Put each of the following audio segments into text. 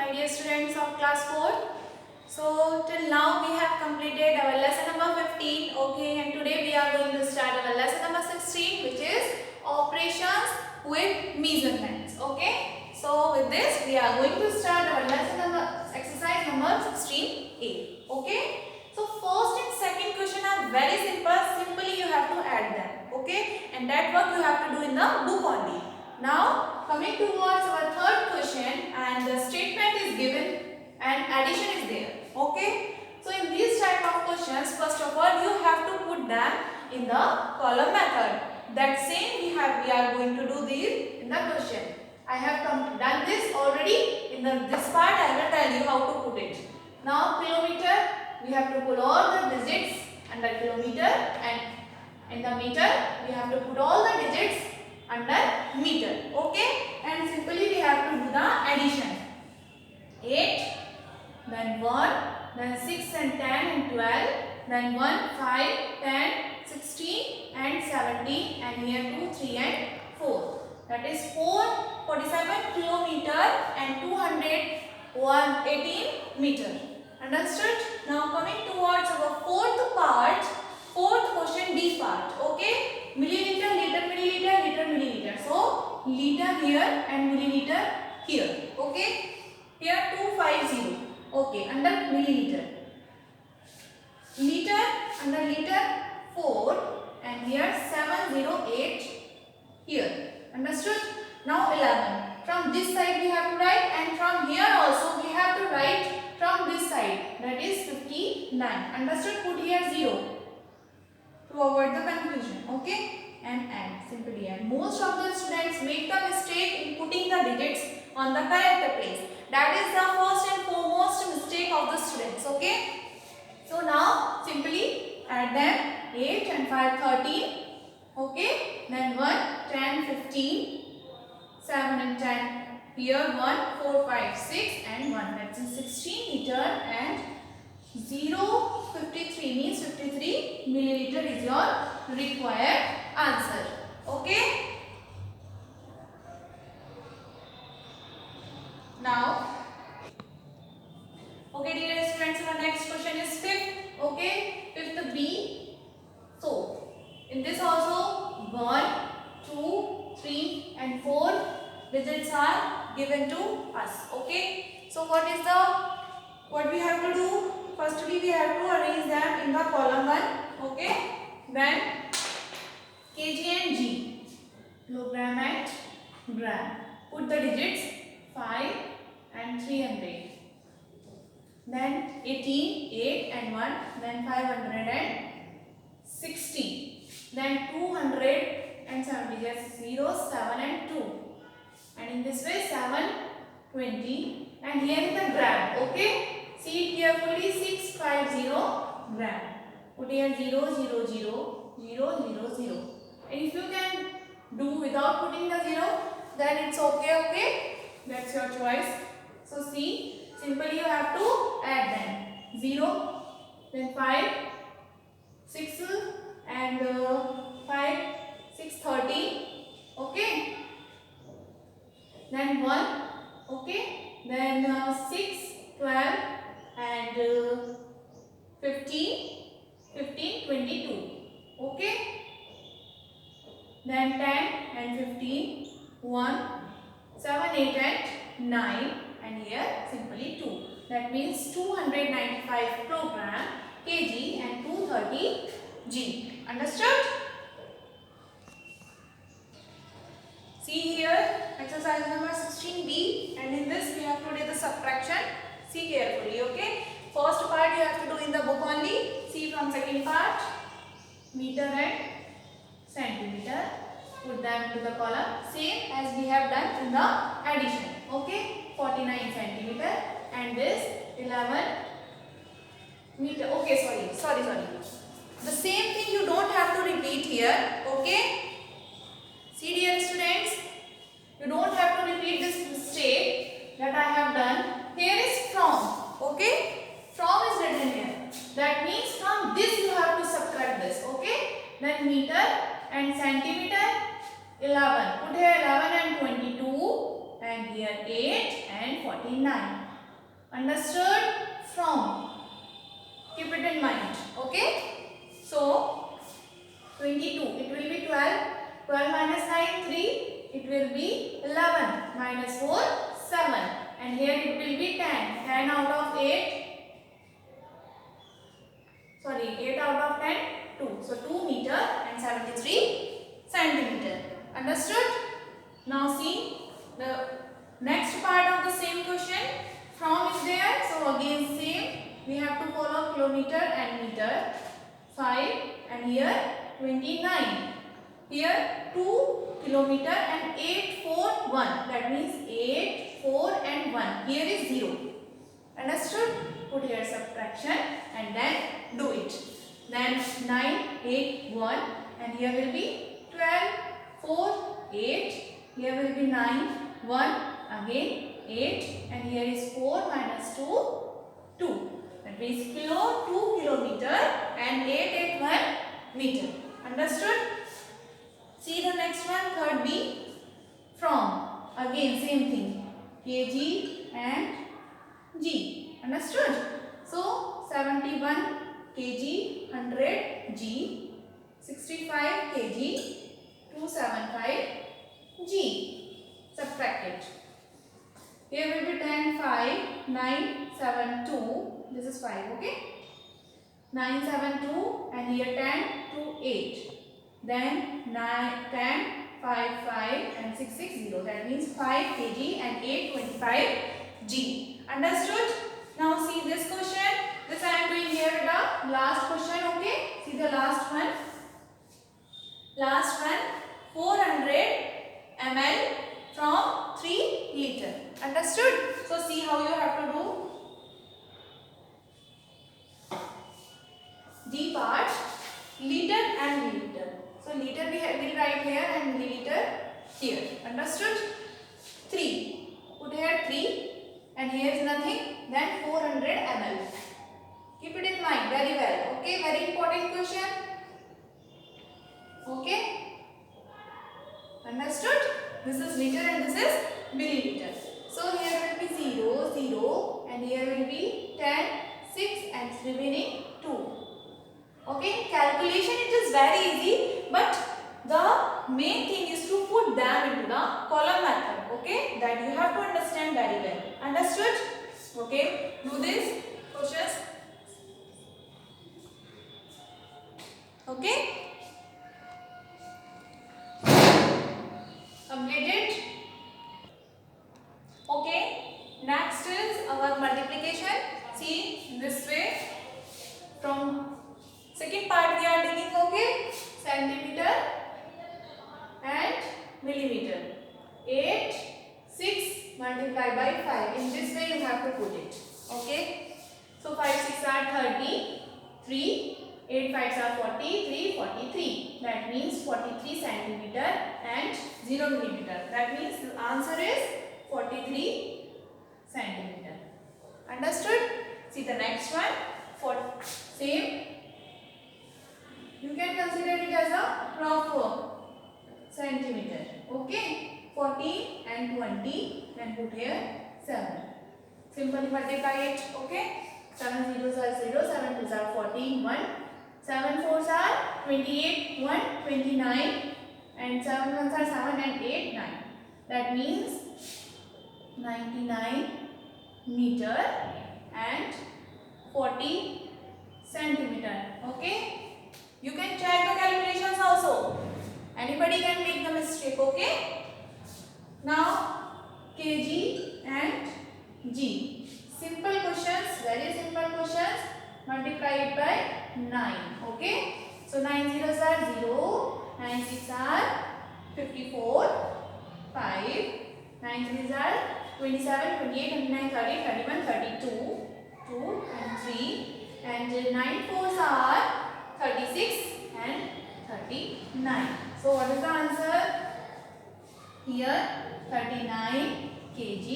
my dear students of class 4. So till now we have completed our lesson number 15. Okay, and today we are going to start our lesson number 16, which is operations with measurements. Okay, so with this we are going to start our lesson number exercise number 16A. Okay, so first and second question are very simple. Simply you have to add them. Okay, and that work you have to do in the book only. Now coming towards our third question, and the statement is given and addition is there. Okay, so in these type of questions, first of all you have to put them in the column method. That same we are going to do these in the question. I have done this already. In this part I will tell you how to put it. Now kilometer, we have to put all the digits under kilometer, and in the meter we have to put all the digits under meter. Okay, and simply we have to do the addition. 8, then 1, then 6 and 10 and 12, then 1, 5, 10, 16 and 17, and here 2, 3 and 4. That is 447 kilometer and 218 meter. Understood? Now coming towards our fourth part, fourth question B part. Okay, milliliter, liter, milliliter, liter, milliliter. So liter here and milliliter here. Okay, here 250. Okay, under milliliter. Liter, under liter 4, and here 708 here. Understood? Now 11. From this side we have to write, and from here also we have to write from this side. That is 59. Understood? Put here 0 to avoid the confusion. Okay? And add. Simply add. Most of the students make the mistake in putting the digits on the correct place. That is the first and foremost mistake of the students. Okay? So now simply add them. 8 and 5, 13. Okay? Then 1, 10, 15. 7 and 10. Here 1, 4, 5, 6 and 1. That is 16 meter, and 0, 53 means 53 milliliter is your required answer. Okay? Now, okay dear students, our next question is fifth. Okay, fifth B. So, in this also 1, 2, 3 and 4 digits are given to us. Okay, so what we have to do? Firstly we have to arrange them in the column 1. Okay, then kg and g, kilogram and gram. Put the digits 5 and 300. Then 18, 8 and 1, then 560. Then 270, just 0, 7 and 2. And in this way 7, 20. And here is the gram. Okay, see it carefully, 650 gram. Put here 0, 0, 0, 0, 0, 0. And if you can do without putting the 0, then it's okay. Okay, that's your choice. So see, simply you have to add them. 0, then 5, 6 and 5, 6, 30. Okay, then 1. Okay, then 6, 12 and 15, 15, 22. Okay, then 10 and 15, 1, 7, 8 and 9, and here simply 2. That means 295 kilogram, kg and 230 g. Understood? See here exercise number 16B, and in this we have to do the subtraction. See carefully. Okay, first part you have to do in the book only. See from second part, meter and centimeter. Put them to the column same as we have done in the addition. Okay, 49 centimeter, and this 11 meter. Okay, sorry. The same thing you don't have to repeat here. Okay, see dear students, you don't have to repeat this mistake that I have done. Here is from. Okay, from is written here. That means from this you have to subtract this. Okay, then meter and centimeter 11. Put here 11 and 22, and here 8 and 49. Understood? From. Keep it in mind. Okay? So 22. It will be 12. 12 minus 9, 3. It will be 11. Minus 4, 7. And here it will be 10. 10 out of 8. Sorry, 8 out of 10, 2. So 2 meter and 73 centimeter. Understood? Now see the next part of the same question. From is there. So again same. We have to follow kilometer and meter. 5 and here 29. Here 2 kilometer and 8, 4, 1. That means 8, 4 and 1. Here is 0. Understood? Put here subtraction and then do it. Then 9, 8, 1 and here will be 12, 4, 8. Here will be 9, 1, again 8 and here is 4 minus 2, 2. That means kilo, 2 kilometer and 881 meter. Understood? See the next one, third B. From. Again same thing. kg and g. Understood? So 71 kg, 100 g, 65 kg, 275 g. Subtract it. Here will be 10, 5, 9, 7, 2. This is 5, okay? 9, 7, 2 and here 10, 2, 8. Then 9, 10, 5, 5 and 6, 6, 0. That means 5 kg and 8, 25 g. Understood? Now see this question. This I am doing here the last question, okay? See the last one. Last one, 400 ml from 3 liter. Understood? So see how you have to do. D part, liter and milliliter. So liter we will write here and milliliter here. Understood? 3. Put here 3 and here is nothing. Then 400 ml. Keep it in mind very well. Okay, very important question. Okay? Understood? This is liter and this is milliliter. So here will be 0, 0 and here will be 10, 6 and remaining 2. Okay, calculation it is very easy, but the main thing is to put them into the column method. Okay, that you have to understand very well. Understood? Okay, do this questions. Okay, completed. Okay, next is our multiplication. See this way from second part we are taking, okay, centimeter and millimeter. 8, 6 multiplied by 5. In this way you have to put it. Okay. So 5, 6 are 30. 3, 8, 5 are 40. 3, 43. That means 43 centimeter and 0 millimeter. That means the answer is 43 centimeter. Understood? See the next one. For same. You can consider it as a proper centimeter. Okay. 14 and 20. Then put here 7. Simply multiply it. Okay. 7 zeros are 0. 7 twos are 14. 1. 7 fours are 28. 1. 29. And 7 ones are 7 and 8. 9. That means 99 meter and 40 centimeter. Okay. You can check the calculations also. Anybody can make the mistake, okay? Now, kg and g. Simple questions, very simple questions. Multiply it by 9, okay? So, 9 zeros are 0, 9 6 are 54, 5, 9 threes are 27, 28, 29, 30, 31, 32, 2 and 3. And 9 fours are 36 and 39. So what is the answer? Here 39 kg,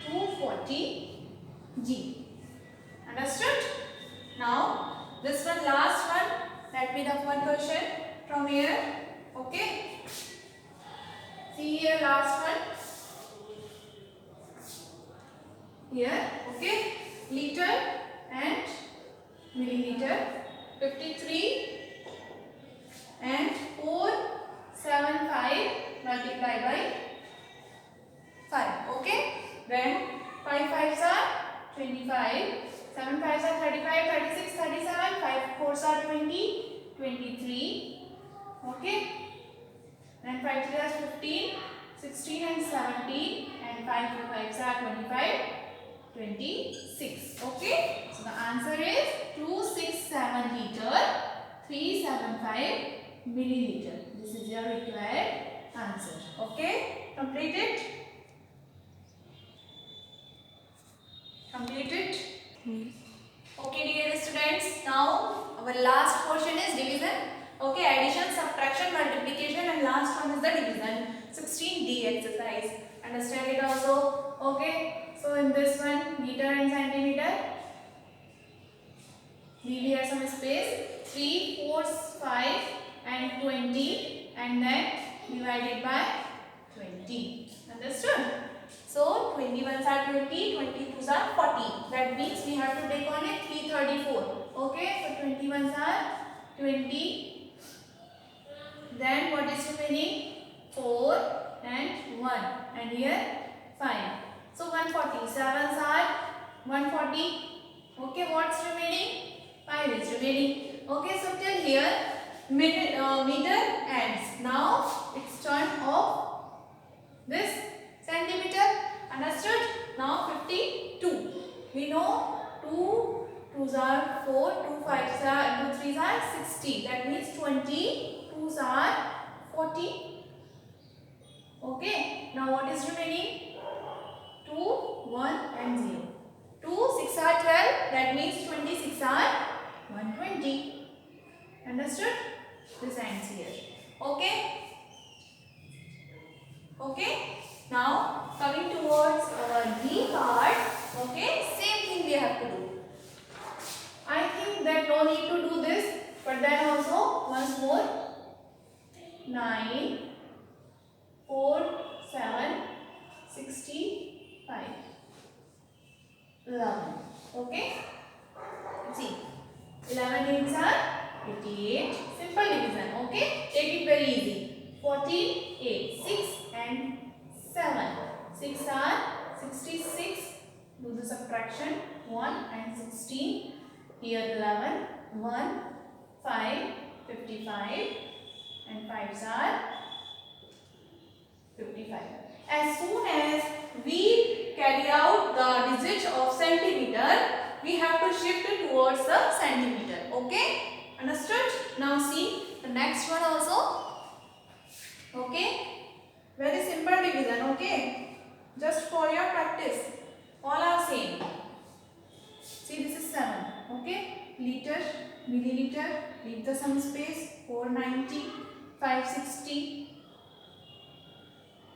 240 g. Understood? Now this one, last one. Let me the one question from here. Okay. See here last one. here. Okay, liter and milliliter. 53 and 475 multiply by 5. Okay, then 5 5s are 25, 7 5s are 35, 36, 37, 5 4s are 20, 23. Okay, and 5 3s are 15, 16 and 17, and 5 5s are 25, 26. Okay, so the answer is 267 liter 375 milliliter. This is your required answer. Okay, complete it. Complete it. Okay, dear students. Now our last portion is division. Okay, addition, subtraction, multiplication, and last one is the division. 16D exercise. Understand it also. Okay. So in this one, meter and centimeter. Leave here some space. 3, 4, 5, and 20, and then divided by 20. Understood? So 21s are 20, 22s are 40. That means we have to take on it 334. Okay, so 21s are 20. Then what is remaining? 4 and 1. And here 5. So 140. 7s are 140. Okay, what's remaining? 5 is remaining. Okay, so till here meter ends. Now it's turn of this centimeter. Understood? Now 52. We know 2 2s are 4, 2 5s are 2 3s are 60. That means 20 2s are 40. Okay. Now what is remaining? 2, 1 and 0. 2 6 are 12. That means 26 are 120. Understood? This ends here. Okay. Okay. Now coming towards our D part. Okay. Same thing we have to do. I think that no need to do this, but then also once more. 9, 4, 7, 65, 11. Okay. See. 11 8s are 88. Simple division. Okay. Take it very easy. 14, 8, 6 and 7. 6 are 66. Do the subtraction. 1 and 16. Here 11. 1, 5, 55. And 5s are 55. As soon as we carry out the digit of centimeter, we have to shift towards the centimeter. Okay, understood? Now see the next one also. Okay, very simple division. Okay, just for your practice, all are same. See, this is 7. Okay, liter, milliliter, leave the some space. 490, 560.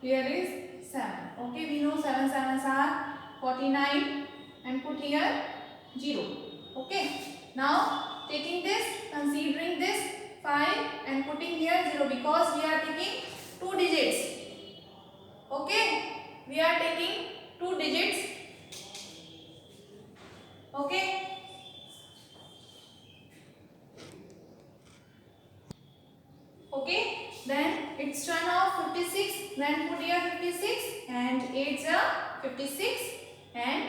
Here is 7. Okay, we know 7 7s are 49 and put here 0. Okay, now taking this, considering this 5 and putting here 0 because we are taking 2 digits. Okay, we are taking 2 digits. Okay. Okay, then it's turn off 56, then put here 56 and 8s are 56 and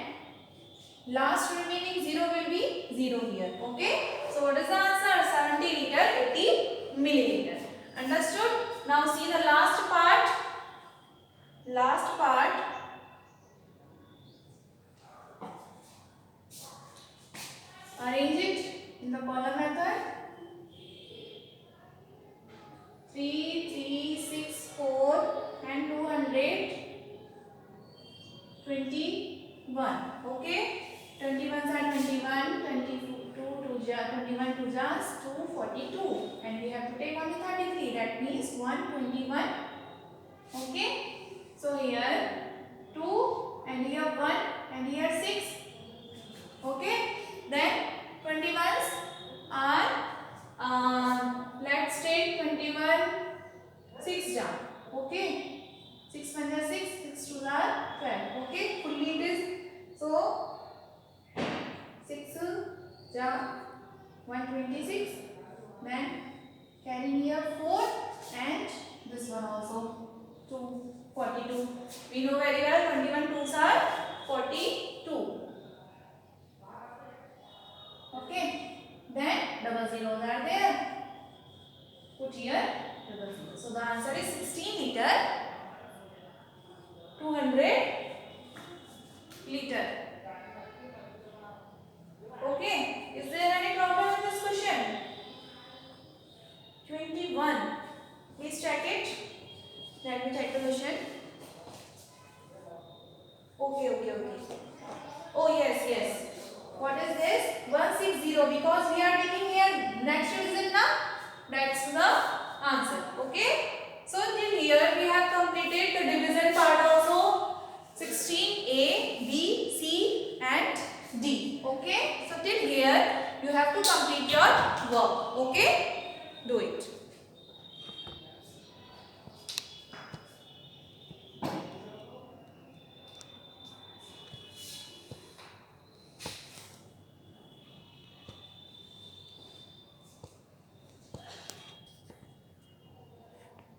last remaining 0 will be 0 here. Okay, so what is the answer? 70 liter 80 milliliter. Understood? Now see the last part. Last part. Arrange it in the column method. 3, 3, 6, 4 and 221. Okay. 21s are 21, 21 2 jars 242 and we have to take only 33. That means 121. Okay. So here 2 and here 1 and here 6. Okay. Then 21s are let's take 21 6 jar. Okay. 6 1 are 6, 6 2 are 12. Okay. Fully it is. So 126. Then carry here 4 and this one also 242. We know very well 21 twos are 42. Okay. Then double zeros are there. Put here double zero. So the answer is 16 liter. 200 liter. Okay. Is there any problem in this question? 21. Please check it. Let me check the question. Okay. Oh yes. What is this? 160 because we are taking here next division now. That's the answer. Okay. So till here we have completed the division part also. 16 A, B, C and D. Okay. So till here you have to complete your work. Okay. Do it.